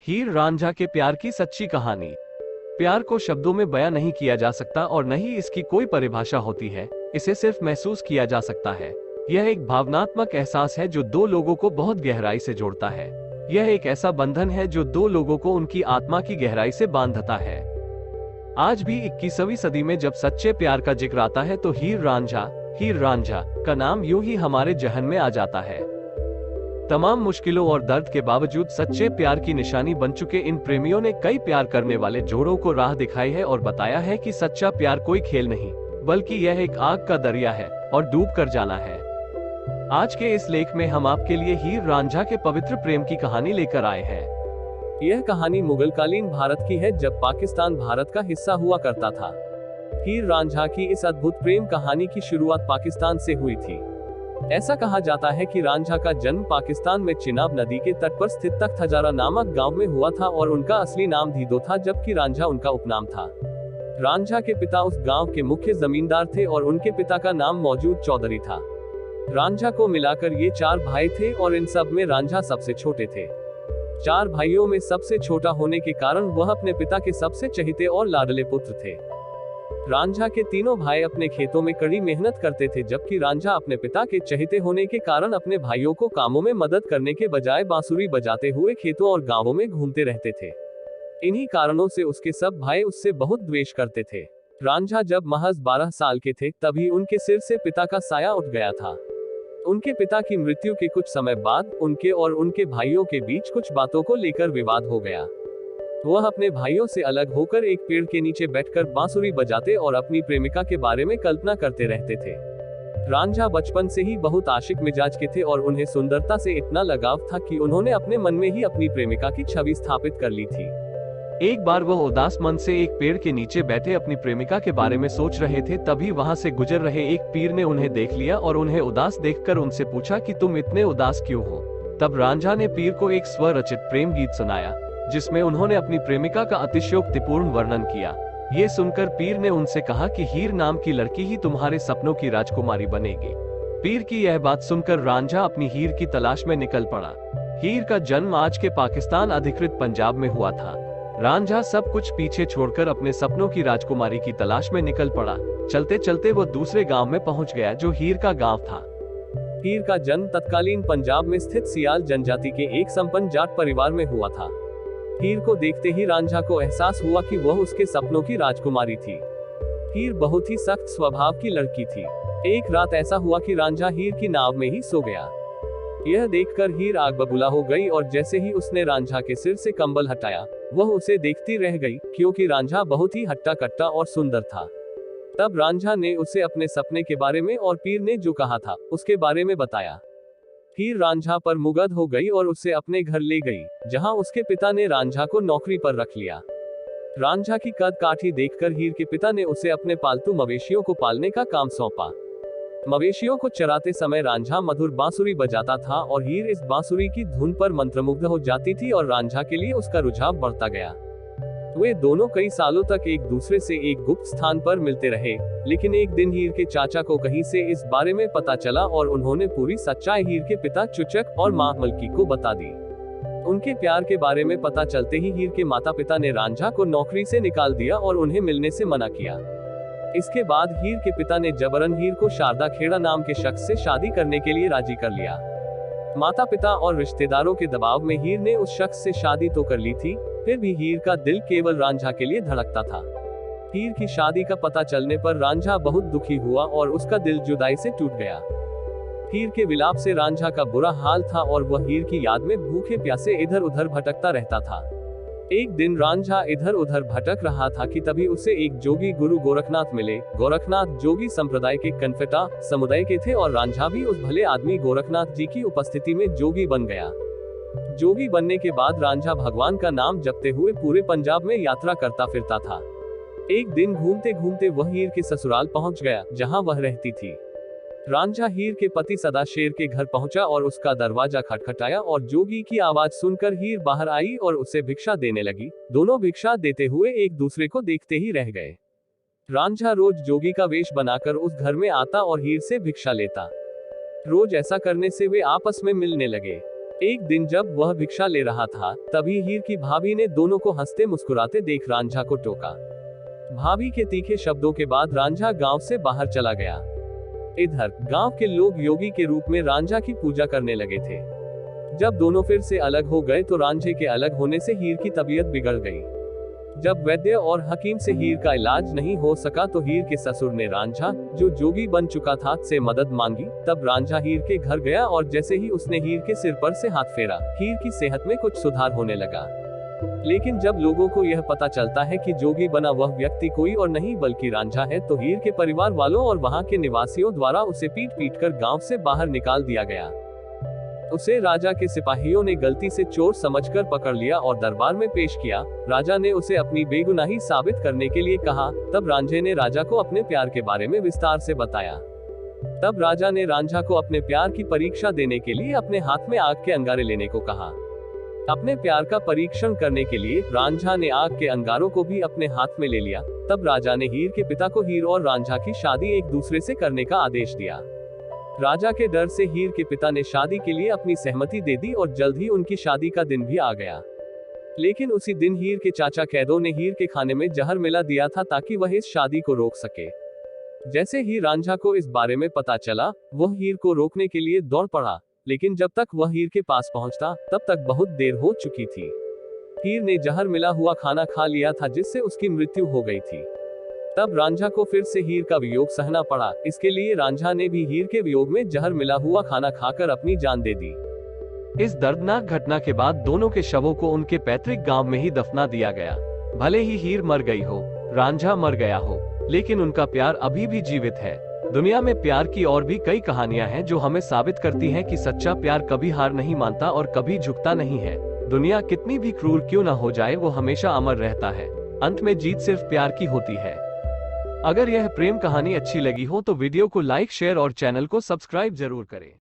हीर रांझा के प्यार की सच्ची कहानी। प्यार को शब्दों में बयां नहीं किया जा सकता और न ही इसकी कोई परिभाषा होती है। इसे सिर्फ महसूस किया जा सकता है। यह एक भावनात्मक एहसास है जो दो लोगों को बहुत गहराई से जोड़ता है। यह एक ऐसा बंधन है जो दो लोगों को उनकी आत्मा की गहराई से बांधता है। आज भी 21वीं सदी में जब सच्चे प्यार का जिक्र आता है तो हीर रांझा का नाम यूं ही हमारे जहन में आ जाता है। तमाम मुश्किलों और दर्द के बावजूद सच्चे प्यार की निशानी बन चुके इन प्रेमियों ने कई प्यार करने वाले जोड़ों को राह दिखाई है और बताया है कि सच्चा प्यार कोई खेल नहीं, बल्कि यह एक आग का दरिया है और डूब कर जाना है। आज के इस लेख में हम आपके लिए हीर रांझा के पवित्र प्रेम की कहानी लेकर आए हैं। यह कहानी मुगलकालीन भारत की है, जब पाकिस्तान भारत का हिस्सा हुआ करता था। हीर रांझा की इस अद्भुत प्रेम कहानी की शुरुआत पाकिस्तान से हुई थी। ऐसा कहा जाता है कि रांझा का जन्म पाकिस्तान में चिनाब नदी के तट पर स्थित तख्त हजारा नामक गांव में हुआ था और उनका असली नाम धीदो था, जबकि रांझा उनका उपनाम था। रांझा के पिता उस गांव के मुख्य जमींदार थे और उनके पिता का नाम मौजूद चौधरी था। रांझा को मिलाकर ये 4 भाई थे और इन सब में रांझा सबसे छोटे थे। 4 भाइयों में सबसे छोटा होने के कारण वह अपने पिता के सबसे चहेते और लाडले पुत्र थे। रांझा के तीनों भाई अपने खेतों में कड़ी मेहनत करते थे, जबकि रांझा अपने पिता के चहेते होने के कारण अपने भाइयों को कामों में मदद करने के बजाय बांसुरी बजाते हुए खेतों और गांवों में घूमते रहते थे। इन्हीं कारणों से उसके सब भाई उससे बहुत द्वेष करते थे। रांझा जब महज 12 साल के थे तभी उनके सिर से पिता का साया उठ गया था। उनके पिता की मृत्यु के कुछ समय बाद उनके और उनके भाइयों के बीच कुछ बातों को लेकर विवाद हो गया। वह अपने भाइयों से अलग होकर एक पेड़ के नीचे बैठकर बांसुरी बजाते और अपनी प्रेमिका के बारे में कल्पना करते रहते थे। रांझा बचपन से ही बहुत आशिक मिजाज के थे और उन्हें सुंदरता से इतना लगाव था कि उन्होंने अपने मन में ही अपनी प्रेमिका की छवि स्थापित कर ली थी। एक बार वह उदास मन से एक पेड़ के नीचे बैठे अपनी प्रेमिका के बारे में सोच रहे थे, तभी वहां से गुजर रहे एक पीर ने उन्हें देख लिया और उन्हें उदास देखकर उनसे पूछा कि तुम इतने उदास क्यों हो। तब रांझा ने पीर को एक स्वरचित प्रेम गीत सुनाया, जिसमें उन्होंने अपनी प्रेमिका का अतिशयोक्तिपूर्ण वर्णन किया। ये सुनकर पीर ने उनसे कहा कि हीर नाम की लड़की ही तुम्हारे सपनों की राजकुमारी बनेगी। पीर की यह बात सुनकर रांझा अपनी हीर की तलाश में निकल पड़ा। हीर का जन्म आज के पाकिस्तान अधिकृत पंजाब में हुआ था। रांझा सब कुछ पीछे छोड़कर अपने सपनों की राजकुमारी की तलाश में निकल पड़ा। चलते चलते वो दूसरे गाँव में पहुँच गया जो हीर का गाँव था। हीर का जन्म तत्कालीन पंजाब में स्थित सियाल जनजाति के एक संपन्न जाट परिवार में हुआ था। हीर को देखते ही रांझा को एहसास हुआ कि वह उसके सपनों की राजकुमारी थी। हीर बहुत ही सख्त स्वभाव की लड़की थी। एक रात ऐसा हुआ कि रांझा हीर की नाव में ही सो गया। यह देखकर हीर आग बबूला हो गई और जैसे ही उसने रांझा के सिर से कंबल हटाया, वह उसे देखती रह गई, क्योंकि रांझा बहुत ही हट्टा कट्टा और सुंदर था। तब रांझा ने उसे अपने सपने के बारे में और पीर ने जो कहा था उसके बारे में बताया। हीर रांझा पर मुग्ध हो गई और उसे अपने घर ले गई, जहां उसके पिता ने रांझा को नौकरी पर रख लिया। रांझा की कद काठी देखकर हीर के पिता ने उसे अपने पालतू मवेशियों को पालने का काम सौंपा। मवेशियों को चराते समय रांझा मधुर बांसुरी बजाता था और हीर इस बांसुरी की धुन पर मंत्रमुग्ध हो जाती थी और रांझा के लिए उसका रुझाव बढ़ता गया। वे दोनों कई सालों तक एक दूसरे से एक गुप्त स्थान पर मिलते रहे, लेकिन एक दिन हीर के चाचा को कहीं से इस बारे में पता चला और उन्होंने पूरी सच्चाई हीर के पिता चुचक और मां मलकी को बता दी। उनके प्यार के बारे में पता चलते ही हीर के माता पिता ने रांझा को नौकरी से निकाल दिया और उन्हें मिलने से मना किया। इसके बाद हीर के पिता ने जबरन हीर को शारदा खेड़ा नाम के शख्स से शादी करने के लिए राजी कर लिया। माता पिता और रिश्तेदारों के दबाव में हीर ने उस शख्स से शादी तो कर ली थी, फिर भी हीर का दिल केवल रांझा के लिए धड़कता था। हीर की शादी का पता चलने पर रांझा बहुत दुखी हुआ और उसका दिल जुदाई से टूट गया। हीर के विलाप से रांझा का बुरा हाल था और वह हीर की याद में भूखे प्यासे इधर उधर भटकता रहता था। एक दिन रांझा इधर उधर भटक रहा था कि तभी उसे एक जोगी गुरु गोरखनाथ मिले। गोरखनाथ जोगी संप्रदाय के कनफेटा समुदाय के थे और रांझा भी उस भले आदमी गोरखनाथ जी की उपस्थिति में जोगी बन गया। जोगी बनने के बाद रांझा भगवान का नाम जपते हुए पूरे पंजाब में यात्रा करता फिरता था। एक दिन घूमते घूमते वह हीर के ससुराल पहुंच गया, जहां वह रहती थी। रांझा हीर के पति सदा शेर के घर पहुंचा और उसका दरवाजा खटखटाया और जोगी की आवाज सुनकर हीर बाहर आई और उसे भिक्षा देने लगी। दोनों भिक्षा देते हुए एक दूसरे को देखते ही रह गए। रांझा रोज जोगी का वेश बनाकर उस घर में आता और हीर से भिक्षा लेता। रोज ऐसा करने से वे आपस में मिलने लगे। एक दिन जब वह भिक्षा ले रहा था, तभी हीर की भाभी ने दोनों को हंसते मुस्कुराते देख रांझा को टोका। भाभी के तीखे शब्दों के बाद रांझा गांव से बाहर चला गया। इधर गांव के लोग योगी के रूप में रांझा की पूजा करने लगे थे। जब दोनों फिर से अलग हो गए तो रांझे के अलग होने से हीर की तबीयत बिगड़ गई। जब वैद्य और हकीम से हीर का इलाज नहीं हो सका तो हीर के ससुर ने रांझा, जो जोगी बन चुका था, से मदद मांगी। तब रांझा हीर के घर गया और जैसे ही उसने हीर के सिर पर से हाथ फेरा, हीर की सेहत में कुछ सुधार होने लगा। लेकिन जब लोगों को यह पता चलता है कि जोगी बना वह व्यक्ति कोई और नहीं बल्कि रांझा है, तो हीर के परिवार वालों और वहां के निवासियों द्वारा उसे पीट पीट कर गांव से बाहर निकाल दिया गया। उसे राजा के सिपाहियों ने गलती से चोर समझकर पकड़ लिया और दरबार में पेश किया। राजा ने उसे अपनी बेगुनाही साबित करने के लिए कहा। तब रांझे ने राजा को अपने प्यार के बारे में विस्तार से बताया। तब राजा ने रांझा को अपने प्यार की परीक्षा देने के लिए अपने हाथ में आग के अंगारे लेने को कहा। अपने प्यार का परीक्षण करने के लिए रांझा ने आग के अंगारों को भी अपने हाथ में ले लिया। तब राजा ने हीर के पिता को हीर और रांझा की शादी एक दूसरे से करने का आदेश दिया। राजा के डर से हीर के पिता ने शादी के लिए अपनी सहमति दे दी और जल्द ही उनकी शादी का दिन भी आ गया। लेकिन उसी दिन हीर के चाचा कैदों ने हीर के खाने में जहर मिला दिया था ताकि वह इस शादी को रोक सके। जैसे ही रांझा को इस बारे में पता चला, वह हीर को रोकने के लिए दौड़ पड़ा। लेकिन जब तक वह हीर के पास पहुंचता, तब तक बहुत देर हो चुकी थी। हीर ने जहर मिला हुआ खाना खा लिया था, जिससे उसकी मृत्यु हो गई थी। तब रांझा को फिर से हीर का वियोग सहना पड़ा। इसके लिए रांझा ने भी हीर के वियोग में जहर मिला हुआ खाना खाकर अपनी जान दे दी। इस दर्दनाक घटना के बाद दोनों के शवों को उनके पैतृक गांव में ही दफना दिया गया। भले ही हीर मर गई हो, रांझा मर गया हो, लेकिन उनका प्यार अभी भी जीवित है। दुनिया में प्यार की और भी कई कहानियां हैं जो हमें साबित करती हैं कि सच्चा प्यार कभी हार नहीं मानता और कभी झुकता नहीं है। दुनिया कितनी भी क्रूर क्यों न हो जाए, वो हमेशा अमर रहता है। अंत में जीत सिर्फ प्यार की होती है। अगर यह प्रेम कहानी अच्छी लगी हो तो वीडियो को लाइक, शेयर और चैनल को सब्सक्राइब जरूर करें।